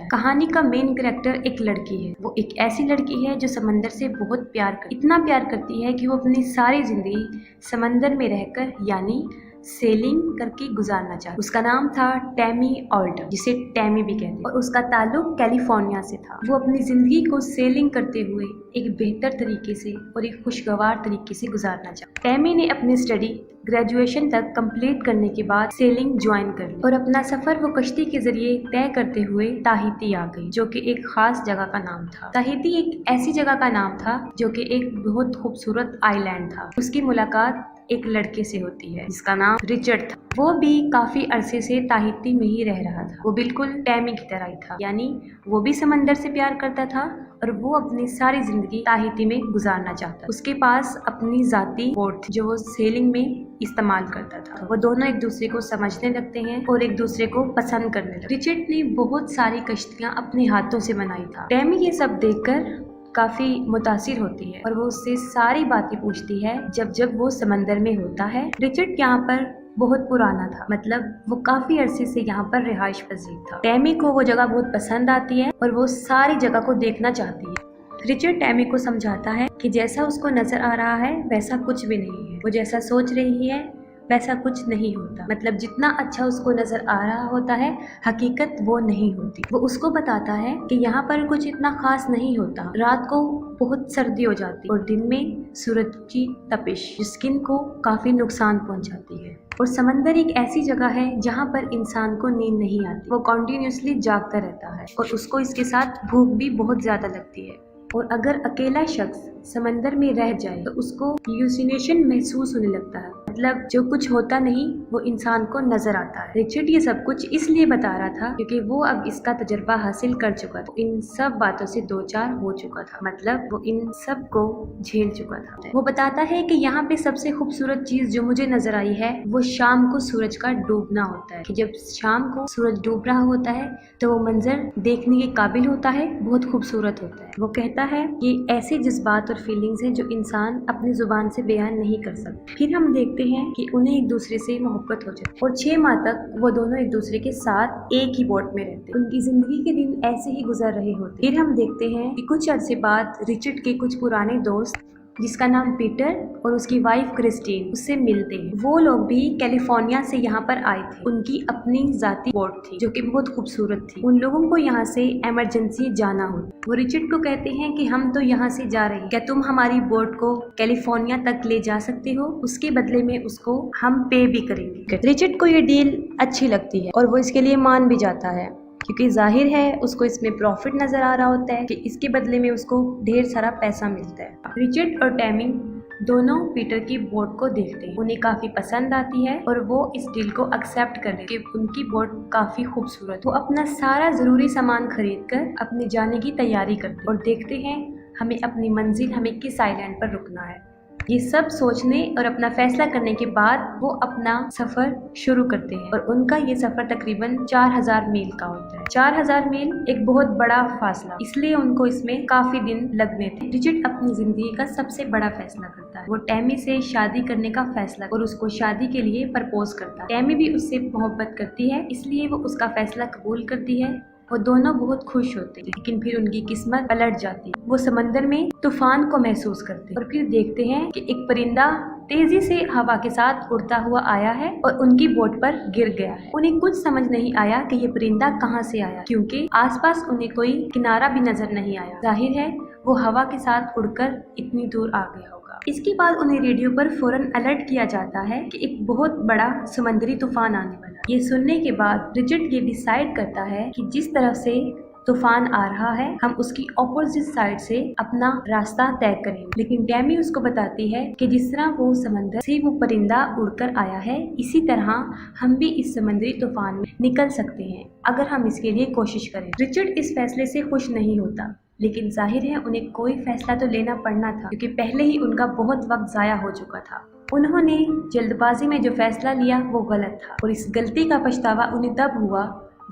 है। कहानी का मेन कैरेक्टर एक लड़की है। वो एक ऐसी लड़की है जो समंदर से बहुत इतना प्यार करती है कि वो अपनी सारी जिंदगी समंदर में रहकर यानी सेलिंग करके गुजारना चाहती। उसका नाम था टैमी ऑल्टर, जिसे टैमी भी कहते हैं, और उसका ताल्लुक कैलिफोर्निया से था। वो अपनी जिंदगी को सेलिंग करते हुए एक बेहतर तरीके से और एक खुशगवार तरीके से गुजारना चाहती। टैमी ने अपनी स्टडी ग्रेजुएशन तक कंप्लीट करने के बाद सेलिंग ज्वाइन कर ली और अपना सफर वो कश्ती के जरिए तय करते हुए ताहिती आ गई, जो कि एक खास जगह का नाम था। ताहिती एक ऐसी जगह का नाम था जो कि एक बहुत खूबसूरत आइलैंड था। उसकी मुलाकात एक लड़के से होती है जिसका नाम रिचर्ड था। वो भी काफी अरसे से ताहिती में ही रह रहा था। वो बिल्कुल टैमी की तरह ही था, यानी वो भी समंदर से प्यार करता था और वो अपनी सारी जिंदगी ताहिती में गुजारना चाहता। उसके पास अपनी जाती बोट थी जो वो सेलिंग में इस्तेमाल करता था। वो दोनों एक दूसरे को समझने लगते हैं और एक दूसरे को पसंद करने लगते। रिचर्ड ने बहुत सारी कश्तियां अपने हाथों से बनाई था। टैमी ये सब देखकर काफी मुतासिर होती है और वो उससे सारी बातें पूछती है जब वो समंदर में होता है। रिचर्ड यहाँ पर बहुत पुराना था, मतलब वो काफी अरसे से यहाँ पर रिहाइश पजीर था। टैमी को वो जगह बहुत पसंद आती है और वो सारी जगह को देखना चाहती है। रिचर्ड टैमी को समझाता है कि जैसा उसको नजर आ रहा है वैसा कुछ भी नहीं है। वो जैसा सोच रही है वैसा कुछ नहीं होता, मतलब जितना अच्छा उसको नजर आ रहा होता है हकीकत वो नहीं होती। वो उसको बताता है कि यहाँ पर कुछ इतना खास नहीं होता। रात को बहुत सर्दी हो जाती और दिन में सूरज की तपिश स्किन को काफी नुकसान पहुंचाती है। और समंदर एक ऐसी जगह है जहाँ पर इंसान को नींद नहीं आती। वो कॉन्टिन्यूसली जागता रहता है और उसको इसके साथ भूख भी बहुत ज्यादा लगती है। और अगर अकेला शख्स समंदर में रह जाए तो उसको ह्यूसिनेशन महसूस होने लगता है, मतलब जो कुछ होता नहीं वो इंसान को नजर आता है। रिचर्ड ये सब कुछ इसलिए बता रहा था क्योंकि वो अब इसका तजुर्बा हासिल कर चुका था। इन सब बातों से दो चार हो चुका था, मतलब वो इन सब को झेल चुका था। वो बताता है कि यहाँ पे सबसे खूबसूरत चीज जो मुझे नजर आई है वो शाम को सूरज का डूबना होता है। कि जब शाम को सूरज डूब रहा होता है तो वो मंजर देखने के काबिल होता है, बहुत खूबसूरत होता है। वो कहता है ये ऐसे जज्बात और फीलिंग्स हैं जो इंसान अपनी जुबान से बयान नहीं कर सकता। फिर हम देखते हैं कि उन्हें एक दूसरे से मोहब्बत हो जाती और 6 माह तक वो दोनों एक दूसरे के साथ एक ही बोट में रहते। उनकी जिंदगी के दिन ऐसे ही गुजर रहे होते। फिर हम देखते हैं कि कुछ अरसे बाद रिचर्ड के कुछ पुराने दोस्त जिसका नाम पीटर और उसकी वाइफ क्रिस्टीन उससे मिलते हैं। वो लोग भी कैलिफोर्निया से यहाँ पर आए थे। उनकी अपनी जाती बोट थी जो कि बहुत खूबसूरत थी। उन लोगों को यहाँ से इमरजेंसी जाना हो। वो रिचर्ड को कहते हैं कि हम तो यहाँ से जा रहे हैं, क्या तुम हमारी बोट को कैलिफोर्निया तक ले जा सकते हो? उसके बदले में उसको हम पे भी करेंगे। रिचर्ड को ये डील अच्छी लगती है और वो इसके लिए मान भी जाता है क्योंकि जाहिर है उसको इसमें प्रॉफिट नजर आ रहा होता है कि इसके बदले में उसको ढेर सारा पैसा मिलता है। रिचर्ड और टैमी दोनों पीटर की बोट को देखते हैं। उन्हें काफी पसंद आती है और वो इस डील को एक्सेप्ट कर लेते हैं कि उनकी बोट काफी खूबसूरत। वो अपना सारा जरूरी सामान खरीद कर अपने जाने की तैयारी करते हैं और देखते हैं हमें अपनी मंजिल हमें किस आइलैंड पर रुकना है। ये सब सोचने और अपना फैसला करने के बाद वो अपना सफर शुरू करते हैं और उनका ये सफर तकरीबन 4000 मील का होता है। 4000 मील एक बहुत बड़ा फासला, इसलिए उनको इसमें काफी दिन लगने थे। रिचर्ड अपनी जिंदगी का सबसे बड़ा फैसला करता है। वो टैमी से शादी करने का फैसला और उसको शादी के लिए प्रपोज करता है। टैमी भी उससे मोहब्बत करती है, इसलिए वो उसका फैसला कबूल करती है। वो दोनों बहुत खुश होते हैं, लेकिन फिर उनकी किस्मत पलट जाती है। वो समंदर में तूफान को महसूस करते हैं और फिर देखते हैं कि एक परिंदा तेजी से हवा के साथ उड़ता हुआ आया है और उनकी बोट पर गिर गया है। उन्हें कुछ समझ नहीं आया कि ये परिंदा कहाँ से आया, क्योंकि आसपास उन्हें कोई किनारा भी नजर नहीं आया। जाहिर है वो हवा के साथ उड़कर इतनी दूर आ गया होगा। इसके बाद उन्हें रेडियो पर फौरन अलर्ट किया जाता है कि एक बहुत बड़ा समुद्री तूफान आने वाला है। ये सुनने के बाद रिचर्ड ये डिसाइड करता है कि जिस तरफ से तूफान आ रहा है हम उसकी ऑपोजिट साइड से अपना रास्ता तय करेंगे। लेकिन टैमी उसको बताती है कि जिस तरह वो समंदर से वो परिंदा उड़कर आया है इसी तरह हम भी इस समुद्री तूफान में निकल सकते हैं अगर हम इसके लिए कोशिश करें। रिचर्ड इस फैसले से खुश नहीं होता, लेकिन जाहिर है उन्हें कोई फैसला तो लेना पड़ना था क्योंकि पहले ही उनका बहुत वक्त जाया हो चुका था। उन्होंने जल्दबाजी में जो फैसला लिया वो गलत था और इस गलती का पछतावा उन्हें तब हुआ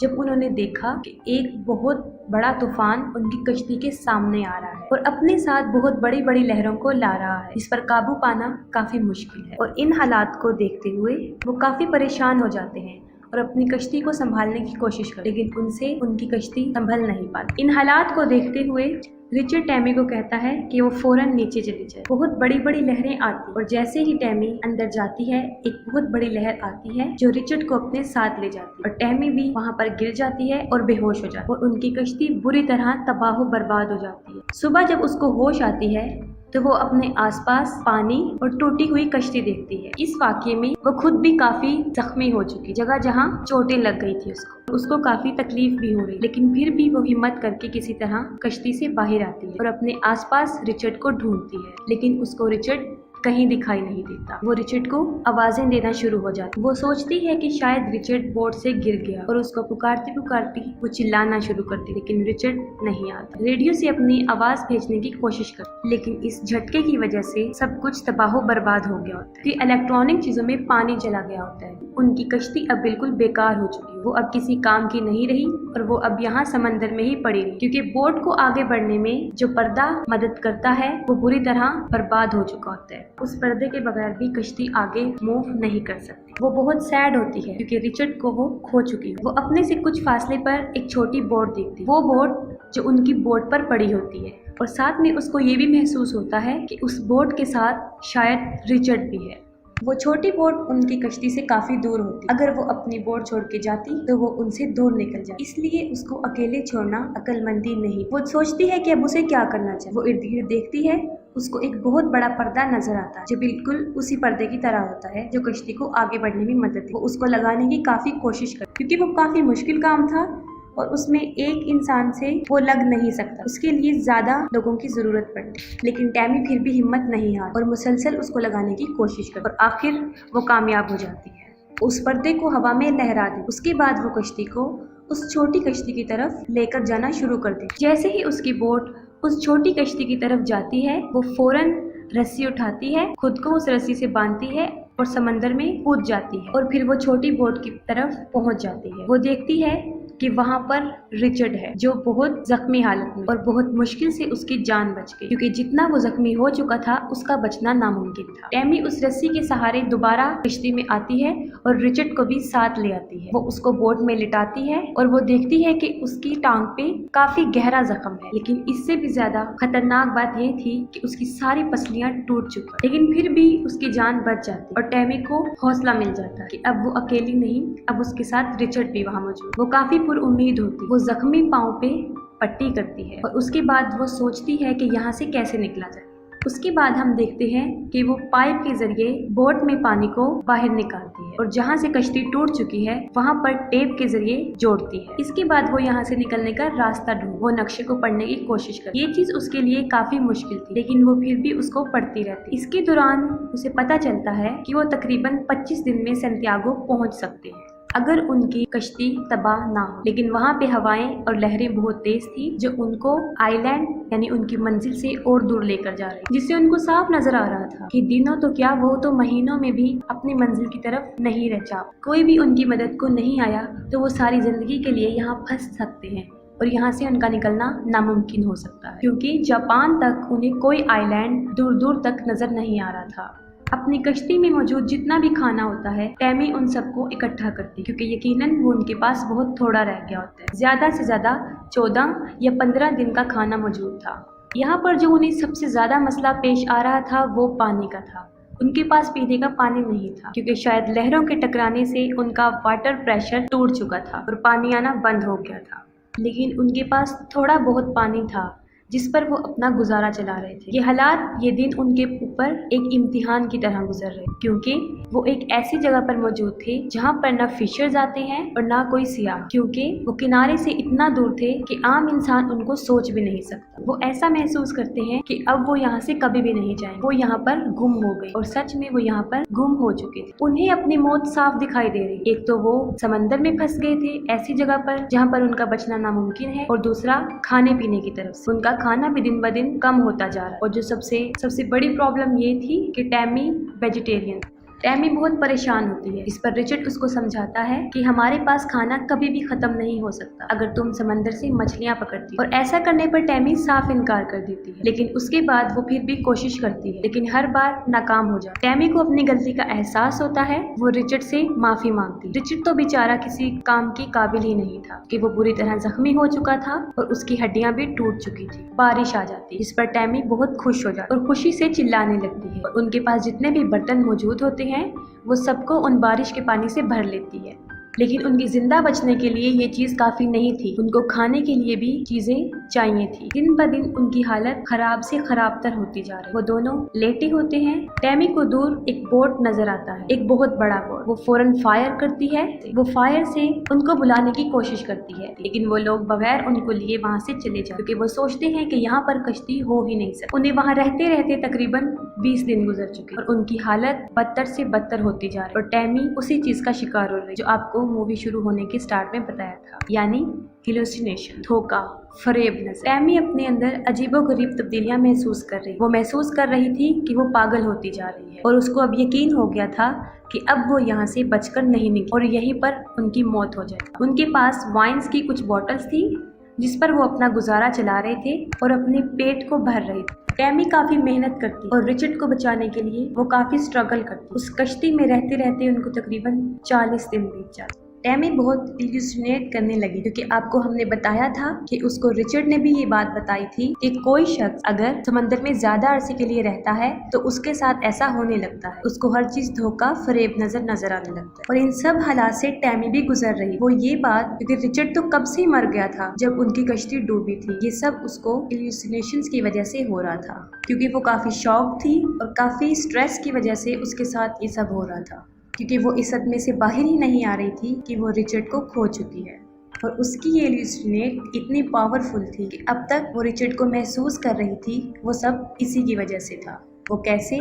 जब उन्होंने देखा कि एक बहुत बड़ा तूफान उनकी कश्ती के सामने आ रहा है और अपने साथ बहुत बड़ी बड़ी लहरों को ला रहा है जिस पर काबू पाना काफी मुश्किल है। और इन हालात को देखते हुए वो काफी परेशान हो जाते हैं और अपनी कश्ती को संभालने की कोशिश करते, लेकिन उनसे उनकी कश्ती संभल नहीं पाती। इन हालात को देखते हुए रिचर्ड टैमी को कहता है कि वो फौरन नीचे चली जाए। बहुत बड़ी बड़ी लहरें आती और जैसे ही टैमी अंदर जाती है एक बहुत बड़ी लहर आती है जो रिचर्ड को अपने साथ ले जाती है और टैमी भी वहाँ पर गिर जाती है और बेहोश हो जाती है और उनकी कश्ती बुरी तरह तबाह बर्बाद हो जाती है। सुबह जब उसको होश आती है तो वो अपने आसपास पानी और टूटी हुई कश्ती देखती है। इस वाकये में वो खुद भी काफी जख्मी हो चुकी, जगह जहाँ चोटें लग गई थी उसको काफी तकलीफ भी हो रही, लेकिन फिर भी वो हिम्मत करके किसी तरह कश्ती से बाहर आती है और अपने आसपास रिचर्ड को ढूंढती है, लेकिन उसको रिचर्ड कहीं दिखाई नहीं देता। वो रिचर्ड को आवाजें देना शुरू हो जाती। वो सोचती है कि शायद रिचर्ड बोट से गिर गया और उसको पुकारती पुकारती वो चिल्लाना शुरू करती, लेकिन रिचर्ड नहीं आता। रेडियो से अपनी आवाज भेजने की कोशिश करती, लेकिन इस झटके की वजह से सब कुछ तबाह बर्बाद हो गया होता है। इलेक्ट्रॉनिक चीजों में पानी चला गया होता है। उनकी कश्ती अब बिल्कुल बेकार हो चुकी है, वो अब किसी काम की नहीं रही और वो अब यहाँ समंदर में ही पड़ी रही, क्योंकि बोट को आगे बढ़ने में जो पर्दा मदद करता है वो बुरी तरह बर्बाद हो चुका होता है। उस पर्दे के बगैर भी कश्ती आगे मूव नहीं कर सकती। वो बहुत सैड होती है क्योंकि रिचर्ड को वो खो चुकी है। वो अपने से कुछ फासले पर एक छोटी बोट देखती है, वो बोट जो उनकी बोट पर पड़ी होती है और साथ में उसको ये भी महसूस होता है कि उस बोट के साथ शायद रिचर्ड भी है। वो छोटी बोट उनकी कश्ती से काफी दूर होती, अगर वो अपनी बोट छोड़ के जाती तो वो उनसे दूर निकल जाती, इसलिए उसको अकेले छोड़ना अक्लमंदी नहीं। वो सोचती है कि अब उसे क्या करना चाहिए। वो इर्द गिर्द देखती है, उसको एक बहुत बड़ा पर्दा नजर आता है जो बिल्कुल उसी पर्दे की तरह होता है जो कश्ती को आगे बढ़ने में मदद है। वो उसको लगाने की काफी कोशिश करती, क्योंकि वो काफी मुश्किल काम था और उसमें एक इंसान से वो लग नहीं सकता, उसके लिए ज्यादा लोगों की जरूरत पड़ती। लेकिन टैमी फिर भी हिम्मत नहीं हारी और मुसलसल उसको लगाने की कोशिश करती और आखिर वो कामयाब हो जाती है। उस पर्दे को हवा में लहरा दी। उसके बाद वो कश्ती को उस छोटी कश्ती की तरफ लेकर जाना शुरू कर दी। जैसे ही उसकी बोट उस छोटी कश्ती की तरफ जाती है वो फौरन रस्सी उठाती है, खुद को उस रस्सी से बांधती है और समंदर में कूद जाती है और फिर वो छोटी बोट की तरफ पहुंच जाती है। वो देखती है कि वहाँ पर रिचर्ड है जो बहुत जख्मी हालत में और बहुत मुश्किल से उसकी जान बच गई, क्योंकि जितना वो जख्मी हो चुका था उसका बचना नामुमकिन था। टैमी उस रस्सी के सहारे दोबारा कश्ती में आती है और रिचर्ड को भी साथ ले आती है। वो उसको बोट में लिटाती है और वो देखती है कि उसकी टांग पे काफी गहरा जख्म है, लेकिन इससे भी ज्यादा खतरनाक बात ये थी कि उसकी सारी पसलियां टूट चुकी, लेकिन फिर भी उसकी जान बच जाती और टैमी को हौसला मिल जाता कि अब वो अकेली नहीं, अब उसके साथ रिचर्ड भी वहाँ मौजूद। वो काफी उम्मीद होती, वो जख्मी पांव पे पट्टी करती है और उसके बाद वो सोचती है कि यहाँ से कैसे निकला जाए। उसके बाद हम देखते हैं कि वो पाइप के जरिए बोट में पानी को बाहर निकालती है और जहाँ से कश्ती टूट चुकी है वहाँ पर टेप के जरिए जोड़ती है। इसके बाद वो यहाँ से निकलने का रास्ता ढूंढ, वो नक्शे को पढ़ने की कोशिश करती। ये चीज उसके लिए काफी मुश्किल थी, लेकिन वो फिर भी उसको पढ़ती रहती। इसके दौरान उसे पता चलता है कि वो तकरीबन 25 दिन में सैंटियागो पहुँच सकते हैं अगर उनकी कश्ती तबाह ना हो, लेकिन वहाँ पे हवाएं और लहरें बहुत तेज थी जो उनको आइलैंड यानी उनकी मंजिल से और दूर लेकर जा रही, जिससे उनको साफ नजर आ रहा था कि दिनों तो क्या वो तो महीनों में भी अपनी मंजिल की तरफ नहीं रह जा। कोई भी उनकी मदद को नहीं आया तो वो सारी जिंदगी के लिए यहाँ फंस सकते हैं और यहाँ से उनका निकलना नामुमकिन हो सकता है, क्योंकि जापान तक उन्हें कोई आइलैंड दूर दूर तक नजर नहीं आ रहा था। अपनी कश्ती में मौजूद जितना भी खाना होता है टैमी उन सबको इकट्ठा करती, क्योंकि यकीनन वो उनके पास बहुत थोड़ा रह गया होता है। ज्यादा से ज्यादा 14 या 15 दिन का खाना मौजूद था। यहाँ पर जो उन्हें सबसे ज्यादा मसला पेश आ रहा था वो पानी का था। उनके पास पीने का पानी नहीं था, क्योंकि शायद लहरों के टकराने से उनका वाटर प्रेशर टूट चुका था और पानी आना बंद हो गया था। लेकिन उनके पास थोड़ा बहुत पानी था जिस पर वो अपना गुजारा चला रहे थे। ये हालात, ये दिन उनके ऊपर एक इम्तिहान की तरह गुजर रहे, क्योंकि वो एक ऐसी जगह पर मौजूद थे जहाँ पर ना फिशर्स आते हैं और ना कोई सियाह, क्योंकि वो किनारे से इतना दूर थे कि आम इंसान उनको सोच भी नहीं सकता। वो ऐसा महसूस करते हैं कि अब वो यहाँ से कभी भी नहीं जाएंगे। वो यहाँ पर गुम हो गए और सच में वो यहाँ पर गुम हो चुके थे। उन्हें अपनी मौत साफ दिखाई दे रही। एक तो वो समंदर में फंस गए थे ऐसी जगह पर जहाँ पर उनका बचना नामुमकिन है, और दूसरा खाने पीने की तरफ से उनका खाना भी दिन ब दिन कम होता जा रहा है। और जो सबसे बड़ी प्रॉब्लम ये थी कि टैमी वेजिटेरियन। टैमी बहुत परेशान होती है। इस पर रिचर्ड उसको समझाता है कि हमारे पास खाना कभी भी खत्म नहीं हो सकता अगर तुम समंदर से मछलियां पकड़ती हो। और ऐसा करने पर टैमी साफ इनकार कर देती है, लेकिन उसके बाद वो फिर भी कोशिश करती है, लेकिन हर बार नाकाम हो जाती है। टैमी को अपनी गलती का एहसास होता है। वो रिचर्ड से माफी मांगती है। रिचर्ड तो बेचारा किसी काम के काबिल ही नहीं था कि वो बुरी तरह जख्मी हो चुका था और उसकी हड्डियां भी टूट चुकी थी। बारिश आ जाती, इस पर टैमी बहुत खुश हो जाती और खुशी से चिल्लाने लगती है और उनके पास जितने भी बर्तन मौजूद होते हैं वो सबको उन बारिश के पानी से भर लेती है। लेकिन उनकी जिंदा बचने के लिए ये चीज काफी नहीं थी। उनको खाने के लिए भी चीजें चाहिए थी। दिन ब दिन उनकी हालत खराब से खराब तर होती जा रही। वो दोनों लेटे होते हैं। टैमी को दूर एक बोट नजर आता है, एक बहुत बड़ा बोट। वो फौरन फायर करती है। वो फायर से उनको बुलाने की कोशिश करती है, लेकिन वो लोग बगैर उनको लिए वहाँ से चले जाते, क्योंकि वो सोचते हैं कि यहाँ पर कश्ती हो ही नहीं सकती। उन्हें वहाँ रहते रहते तकरीबन 20 दिन गुजर चुके और उनकी हालत बदतर से बदतर होती जा रही। और टैमी उसी चीज का शिकार हो रही जो आपको मूवी शुरू होने के स्टार्ट में बताया था, यानी हेलुसिनेशन, धोखा, फरेब नजर। टैमी अपने अंदर अजीबोगरीब तब्दीलियां महसूस कर रही। वो महसूस कर रही थी कि वो पागल होती जा रही है और उसको अब यकीन हो गया था कि अब वो यहाँ से बचकर नहीं निकली और यहीं पर उनकी मौत हो जाए। उनके पास वाइन्स की कुछ बॉटल्स थी जिस पर वो अपना गुजारा चला रहे थे और अपने पेट को भर रहे थे। टैमी काफी मेहनत करती और रिचर्ड को बचाने के लिए वो काफी स्ट्रगल करती। उस कश्ती में रहते रहते उनको तकरीबन 40 दिन बीत जाते। टैमी बहुत इल्यूसिनेट करने लगी, क्योंकि आपको हमने बताया था कि उसको रिचर्ड ने भी ये बात बताई थी कि कोई शख्स अगर समंदर में ज्यादा अरसे के लिए रहता है तो उसके साथ ऐसा होने लगता है। उसको हर चीज धोखा, फरेब नजर आने लगता है। और इन सब हालात से टैमी भी गुजर रही। वो ये बात, क्योंकि रिचर्ड तो कब से ही मर गया था जब उनकी कश्ती डूबी थी, ये सब उसको इल्यूसिनेशंस की वजह से हो रहा था, क्योंकि वो काफी शॉक थी और काफी स्ट्रेस की वजह से उसके साथ ये सब हो रहा था, क्योंकि वो इस सदमे से बाहर ही नहीं आ रही थी कि वो रिचर्ड को खो चुकी है। और उसकी ये इल्यूसिनेट इतनी पावरफुल थी कि अब तक वो रिचर्ड को महसूस कर रही थी, वो सब इसी की वजह से था। वो कैसे?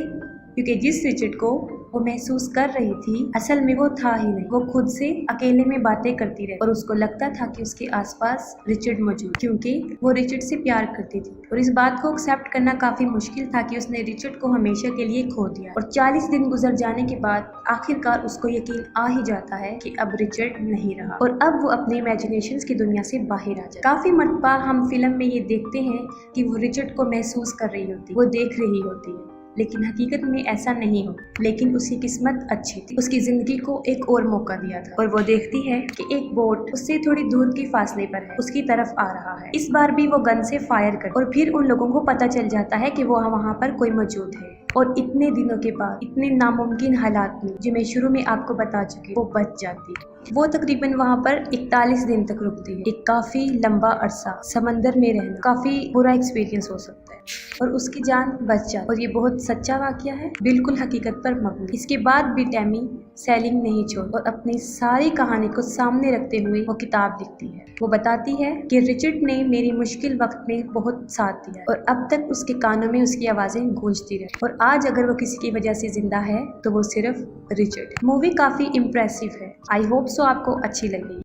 क्योंकि जिस रिचर्ड को वो महसूस कर रही थी असल में वो था ही नहीं। वो खुद से अकेले में बातें करती रही और उसको लगता था कि उसके आसपास रिचर्ड मौजूद, क्योंकि वो रिचर्ड से प्यार करती थी। और इस बात को एक्सेप्ट करना काफी मुश्किल था कि उसने रिचर्ड को हमेशा के लिए खो दिया। और 40 दिन गुजर जाने के बाद आखिरकार उसको यकीन आ ही जाता है कि अब रिचर्ड नहीं रहा और अब वो अपने इमेजिनेशंस की दुनिया से बाहर आ जाए। काफी मरतबा हम फिल्म में ये देखते हैं कि वो रिचर्ड को महसूस कर रही होती, वो देख रही होती है, लेकिन हकीकत में ऐसा नहीं हो। लेकिन उसकी किस्मत अच्छी थी, उसकी जिंदगी को एक और मौका दिया था और वो देखती है कि एक बोट उससे थोड़ी दूर की फासले पर है, उसकी तरफ आ रहा है। इस बार भी वो गन से फायर कर और फिर उन लोगों को पता चल जाता है कि वो वहाँ पर कोई मौजूद है। और इतने दिनों के बाद, इतने नामुमकिन हालात में, जो मैं शुरू में आपको बता चुकी, वो बच जाती है। वो तकरीबन वहाँ पर 41 दिन तक रुकती है। एक काफी लंबा अरसा समंदर में रहना काफी बुरा एक्सपीरियंस हो सकता है और उसकी जान बच जाती। और ये बहुत सच्चा वाकया है, बिल्कुल हकीकत पर मबनी। इसके बाद भी टैमी सेलिंग नहीं छोड़ और अपनी सारी कहानी को सामने रखते हुए वो किताब लिखती है। वो बताती है कि रिचर्ड ने मेरी मुश्किल वक्त में बहुत साथ दिया और अब तक उसके कानों में उसकी आवाजें गूंजती रही। और आज अगर वो किसी की वजह से जिंदा है तो वो सिर्फ रिचर्ड। मूवी काफी इम्प्रेसिव है। आई होप सो आपको अच्छी लगी।